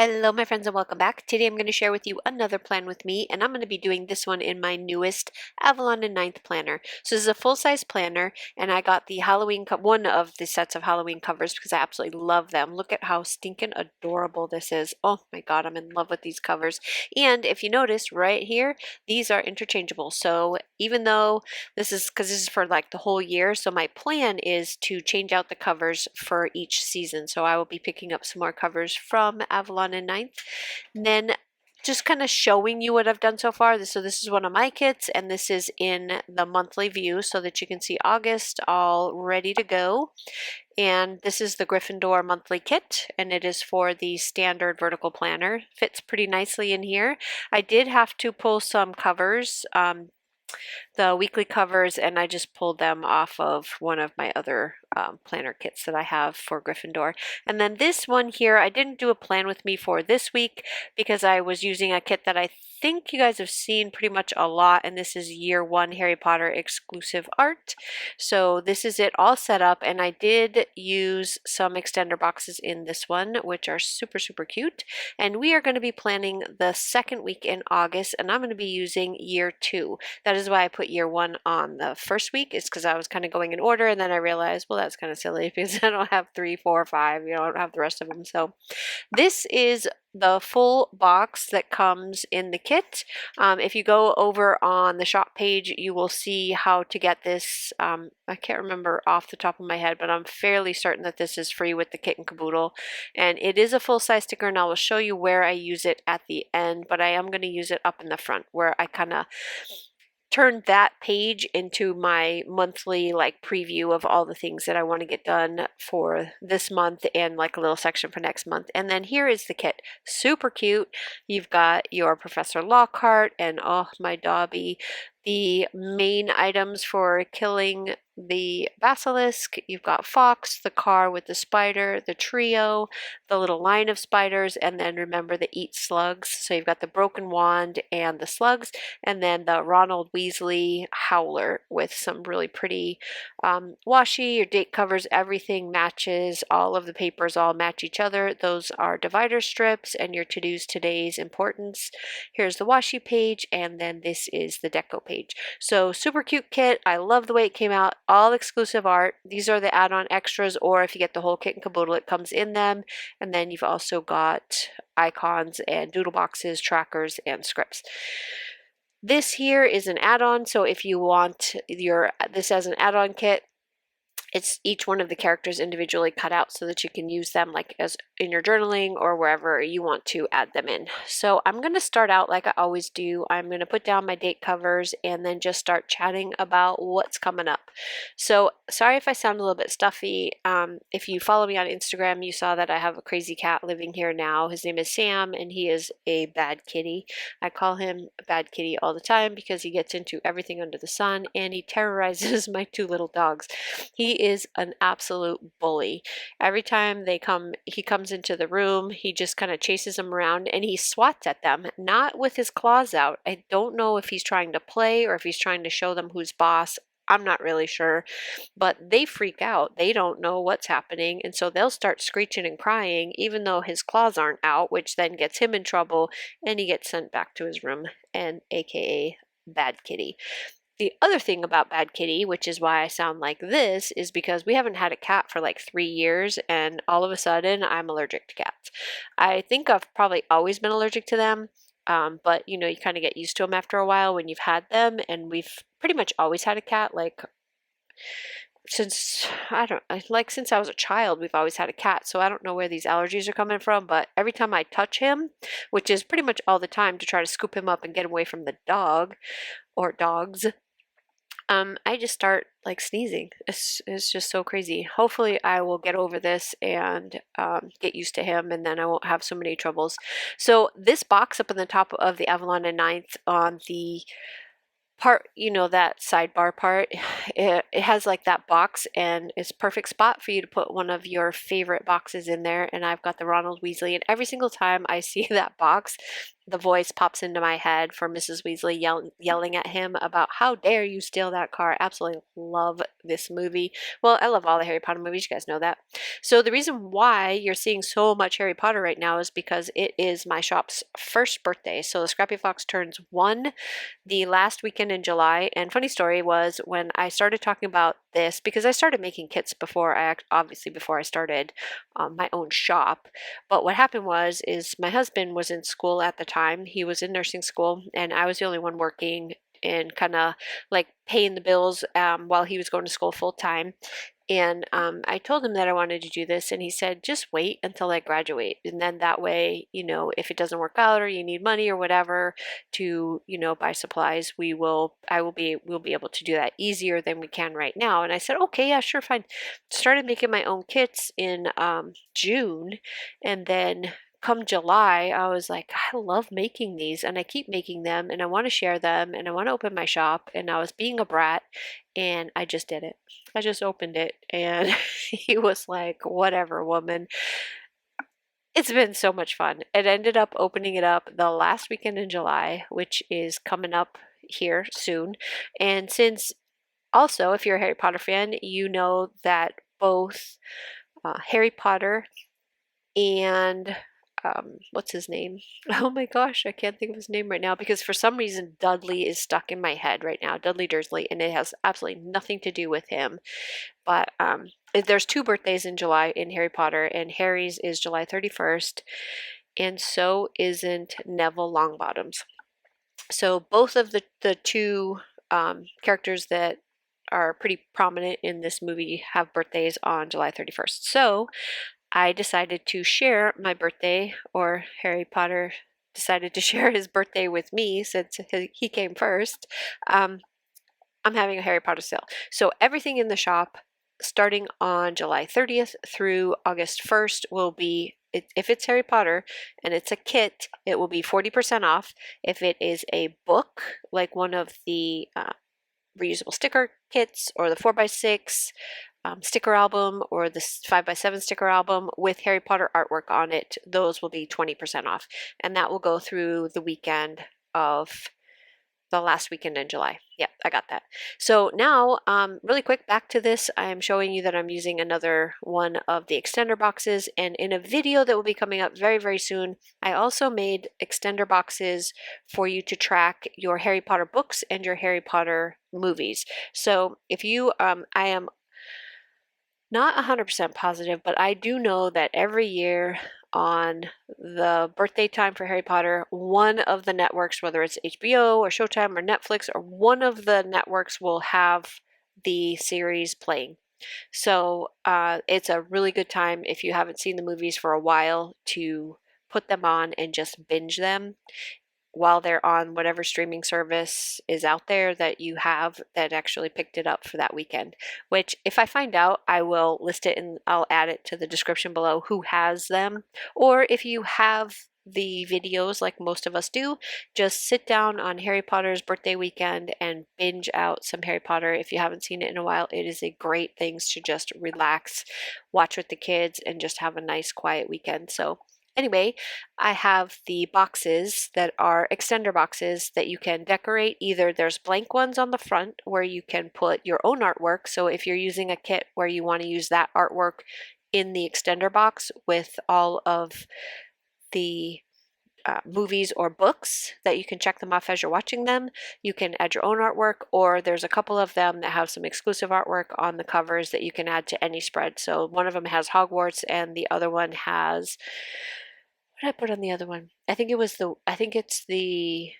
Hello, my friends, and welcome back. Today I'm going to share with you another plan with me, and I'm going to be doing this one in my newest Avalon Ninth planner. So this is a full-size planner, and I got the one of the sets of Halloween covers because I absolutely love them. Look at how stinking adorable this is. Oh my God, I'm in love with these covers. And if you notice right here, these are interchangeable. So even though this is for like the whole year, so my plan is to change out the covers for each season. So I will be picking up some more covers from Avalon and Ninth. And then just kind of showing you what I've done so far. So this is one of my kits, and this is in the monthly view so that you can see August all ready to go. And this is the Gryffindor monthly kit, and it is for the standard vertical planner. Fits pretty nicely in here. I did have to pull some covers, the weekly covers, and I just pulled them off of one of my other planner kits that I have for Gryffindor. And then this one here, I didn't do a plan with me for this week because I was using a kit that I think you guys have seen pretty much a lot, and this is year one Harry Potter exclusive art. So this is it all set up, and I did use some extender boxes in this one, which are super, super cute. And we are going to be planning the second week in August, and I'm going to be using year two. That is why I put year one on the first week, is because I was kind of going in order, and then I realized, well, that's kind of silly because I don't have 3, 4, 5, I don't have the rest of them. So this is the full box that comes in the kit. If you go over on the shop page, you will see how to get this. I can't remember off the top of my head, but I'm fairly certain that this is free with the kit and caboodle. And it is a full-size sticker, and I will show you where I use it at the end, but I am going to use it up in the front where I kind of turned that page into my monthly like preview of all the things that I want to get done for this month and like a little section for next month. And then here is the kit. Super cute. You've got your Professor Lockhart and oh my Dobby, the main items for killing the basilisk. You've got Fox, the car with the spider, the trio, the little line of spiders, and then remember the eat slugs. So you've got the broken wand and the slugs, and then the Ronald Weasley howler with some really pretty washi. Your date covers, everything matches. All of the papers all match each other. Those are divider strips, and your to-dos, today's importance. Here's the washi page, and then this is the deco page. So super cute kit. I love the way it came out. All exclusive art. These are the add-on extras, or if you get the whole kit and caboodle, it comes in them. And then you've also got icons and doodle boxes, trackers, and scripts. This here is an add-on, so if you want this as an add-on kit, it's each one of the characters individually cut out so that you can use them like as in your journaling or wherever you want to add them in. So I'm going to start out like I always do. I'm going to put down my date covers and then just start chatting about what's coming up. So sorry if I sound a little bit stuffy. If you follow me on Instagram, you saw that I have a crazy cat living here now. His name is Sam, and he is a bad kitty. I call him a bad kitty all the time because he gets into everything under the sun and he terrorizes my 2 little dogs. He is an absolute bully. Every time he comes into the room, he just kind of chases them around and he swats at them, not with his claws out. I don't know if he's trying to play or if he's trying to show them who's boss. I'm not really sure, but they freak out. They don't know what's happening, and so they'll start screeching and crying even though his claws aren't out, which then gets him in trouble and he gets sent back to his room, and aka bad kitty. The other thing about Bad Kitty, which is why I sound like this, is because we haven't had a cat for like 3 years, and all of a sudden I'm allergic to cats. I think I've probably always been allergic to them, but you know, you kind of get used to them after a while when you've had them, and we've pretty much always had a cat. Like since since I was a child, we've always had a cat, so I don't know where these allergies are coming from, but every time I touch him, which is pretty much all the time to try to scoop him up and get him away from the dog or dogs, I just start like sneezing. It's just so crazy. Hopefully I will get over this and get used to him, and then I won't have so many troubles. So this box up in the top of the Avalon Ninth on the part, you know, that sidebar part, it has like that box, and it's perfect spot for you to put one of your favorite boxes in there. And I've got the Ronald Weasley, and every single time I see that box, the voice pops into my head for Mrs. Weasley yelling at him about how dare you steal that car. Absolutely love this movie. Well, I love all the Harry Potter movies. You guys know that. So the reason why you're seeing so much Harry Potter right now is because it is my shop's first birthday. So the Scrappy Fox turns 1 the last weekend in July. And funny story was when I started talking about this, because I started making kits before before I started my own shop. But what happened is my husband was in school at the time. He was in nursing school, and I was the only one working and kind of like paying the bills while he was going to school full time. And I told him that I wanted to do this, and he said, just wait until I graduate. And then that way, if it doesn't work out or you need money or whatever to, buy supplies, we'll be able to do that easier than we can right now. And I said, okay, yeah, sure, fine. Started making my own kits in June, and then come July, I was like, I love making these and I keep making them and I want to share them and I want to open my shop. And I was being a brat and I just did it. I just opened it and he was like, whatever, woman. It's been so much fun. It ended up opening it up the last weekend in July, which is coming up here soon. And since also, if you're a Harry Potter fan, you know that both Harry Potter and what's his name? Oh my gosh, I can't think of his name right now because for some reason Dudley is stuck in my head right now. Dudley Dursley, and it has absolutely nothing to do with him. But there's 2 birthdays in July in Harry Potter, and Harry's is July 31st, and so isn't Neville Longbottom's. So both of the 2 characters that are pretty prominent in this movie have birthdays on July 31st. So I decided to share my birthday, or Harry Potter decided to share his birthday with me since he came first. I'm having a Harry Potter sale. So everything in the shop starting on July 30th through August 1st will be, if it's Harry Potter and it's a kit, it will be 40% off. If it is a book, like one of the reusable sticker kits or the 4x6 sticker album or the 5x7 sticker album with Harry Potter artwork on it, those will be 20% off. And that will go through the weekend of the last weekend in July. Yeah, I got that. So now, really quick, back to this. I am showing you that I'm using another one of the extender boxes. And in a video that will be coming up very, very soon, I also made extender boxes for you to track your Harry Potter books and your Harry Potter movies. So if you, I am not 100% positive, but I do know that every year on the birthday time for Harry Potter, one of the networks, whether it's HBO or Showtime or Netflix, or one of the networks will have the series playing. So it's a really good time if you haven't seen the movies for a while to put them on and just binge them while they're on whatever streaming service is out there that you have that actually picked it up for that weekend. Which, if I find out, I will list it and I'll add it to the description below who has them. Or if you have the videos like most of us do, just sit down on Harry Potter's birthday weekend and binge out some Harry Potter. If you haven't seen it in a while, it is a great thing to just relax, watch with the kids, and just have a nice quiet weekend. So anyway, I have the boxes that are extender boxes that you can decorate. Either there's blank ones on the front where you can put your own artwork. So if you're using a kit where you want to use that artwork in the extender box with all of the movies or books that you can check them off as you're watching them. You can add your own artwork, or there's a couple of them that have some exclusive artwork on the covers that you can add to any spread. So one of them has Hogwarts and the other one has, what did I put on the other one? I think it's the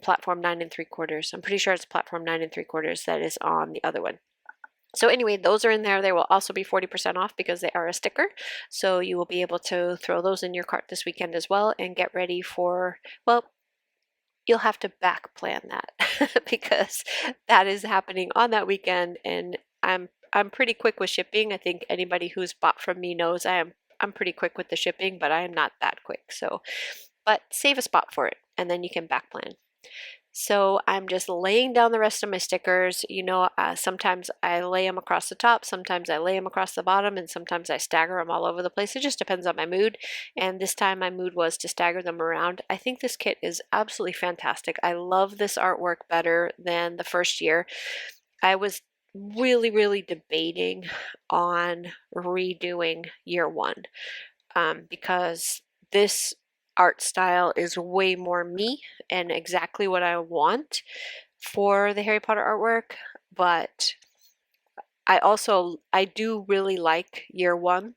platform 9 3/4. I'm pretty sure it's platform 9 3/4 that is on the other one. So anyway, those are in there. They will also be 40% off because they are a sticker. So you will be able to throw those in your cart this weekend as well and get ready for, well, you'll have to back plan that because that is happening on that weekend. And I'm pretty quick with shipping. I think anybody who's bought from me knows I'm pretty quick with the shipping, but I am not that quick. So, but save a spot for it and then you can back plan. So I'm just laying down the rest of my stickers. You know, sometimes I lay them across the top, sometimes I lay them across the bottom, and sometimes I stagger them all over the place. It just depends on my mood. And this time my mood was to stagger them around. I think this kit is absolutely fantastic. I love this artwork better than the first year. I was really debating on redoing year one because this art style is way more me and exactly what I want for the Harry Potter artwork. But I do really like year one.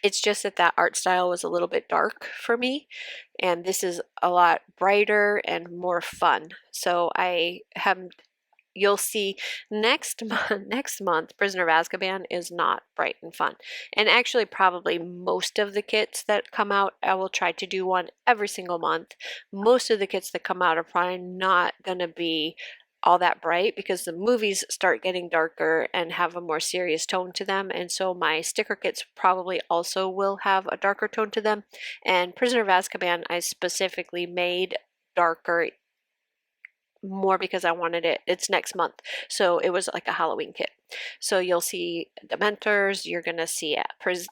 It's just that that art style was a little bit dark for me, and this is a lot brighter and more fun. So I have you'll see next month Prisoner of Azkaban is not bright and fun. And actually probably most of the kits that come out, I will try to do one every single month. Most of the kits that come out are probably not going to be all that bright because the movies start getting darker and have a more serious tone to them, and so my sticker kits probably also will have a darker tone to them. And Prisoner of Azkaban I specifically made darker more because I wanted it. It's next month, so it was like a Halloween kit. So you'll see Dementors, you're gonna see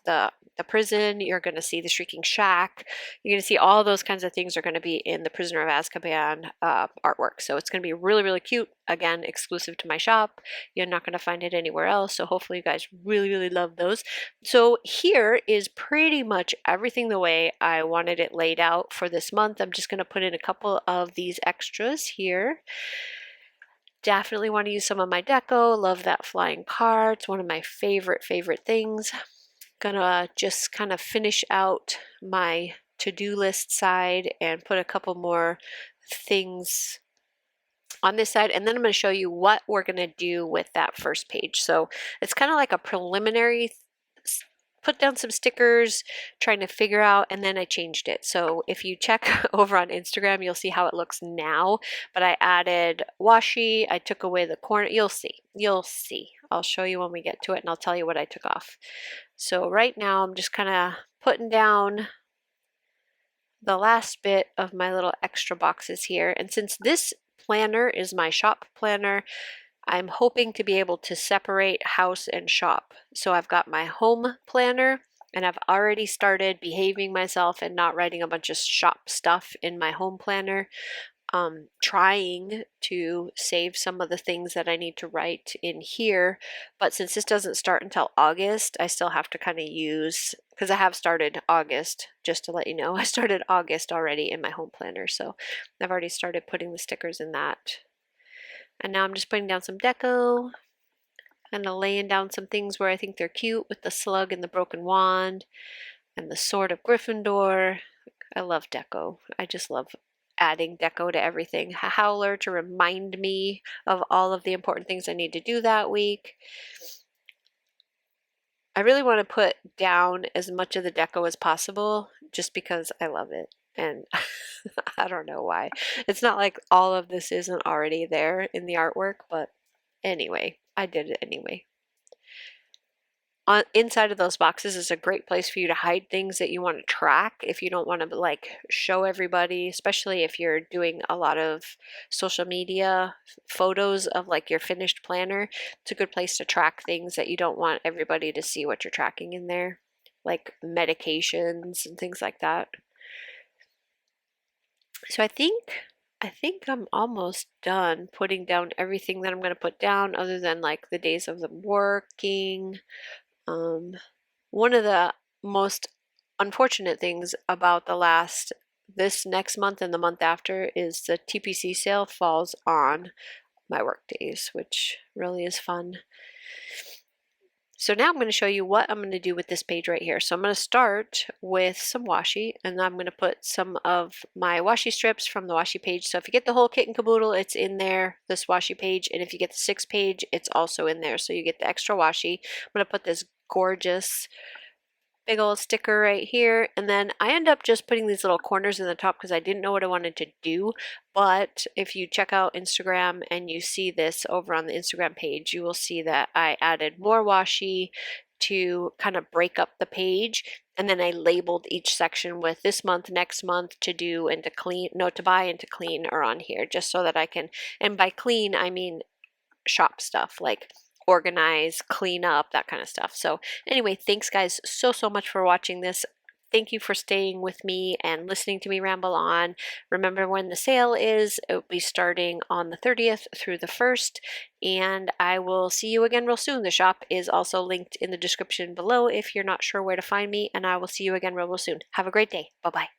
the prison, you're gonna see the Shrieking Shack, you're gonna see all those kinds of things are gonna be in the Prisoner of Azkaban artwork. So it's gonna be really cute. Again, exclusive to my shop. You're not gonna find it anywhere else. So hopefully you guys really love those. So here is pretty much everything the way I wanted it laid out for this month. I'm just gonna put in a couple of these extras here. Definitely want to use some of my deco. Love that flying car. It's one of my favorite things. Gonna just kind of finish out my to-do list side and put a couple more things on this side, and then I'm going to show you what we're going to do with that first page. So it's kind of like a preliminary put down some stickers, trying to figure out, and then I changed it. So if you check over on Instagram, you'll see how it looks now, but I added washi, I took away the corner, you'll see. I'll show you when we get to it, and I'll tell you what I took off. So right now I'm just kind of putting down the last bit of my little extra boxes here, and since this planner is my shop planner, I'm hoping to be able to separate house and shop. So I've got my home planner, and I've already started behaving myself and not writing a bunch of shop stuff in my home planner. Trying to save some of the things that I need to write in here, but since this doesn't start until August, I still have to kind of use, because I have started August, just to let you know, I started August already in my home planner, so I've already started putting the stickers in that. And now I'm just putting down some deco and laying down some things where I think they're cute with the slug and the broken wand and the sword of Gryffindor. I love deco. I just love adding deco to everything. A howler to remind me of all of the important things I need to do that week. I really want to put down as much of the deco as possible just because I love it. And I don't know why. It's not like all of this isn't already there in the artwork, but anyway, I did it anyway. Inside of those boxes is a great place for you to hide things that you want to track if you don't want to like show everybody, especially if you're doing a lot of social media photos of like your finished planner. It's a good place to track things that you don't want everybody to see what you're tracking in there, like medications and things like that. So I think I'm almost done putting down everything that I'm going to put down other than like the days of them working. One of the most unfortunate things about this next month and the month after is the TPC sale falls on my work days, which really is fun. So now I'm going to show you what I'm going to do with this page right here. So I'm going to start with some washi, and I'm going to put some of my washi strips from the washi page. So if you get the whole kit and caboodle, it's in there, this washi page, and if you get the 6 page, it's also in there. So you get the extra washi. I'm going to put this gorgeous big old sticker right here, and then I end up just putting these little corners in the top because I didn't know what I wanted to do. But if you check out Instagram and you see this over on the Instagram page, you will see that I added more washi to kind of break up the page, and then I labeled each section with this month, next month, to do and to clean, no, to buy and to clean are on here, just so that I can, and by clean I mean shop stuff, like organize, clean up, that kind of stuff. So anyway, thanks guys so much for watching this. Thank you for staying with me and listening to me ramble on. Remember when the sale is. It will be starting on the 30th through the 1st, and I will see you again real soon. The shop is also linked in the description below if you're not sure where to find me, and I will see you again real soon. Have a great day. Bye-bye.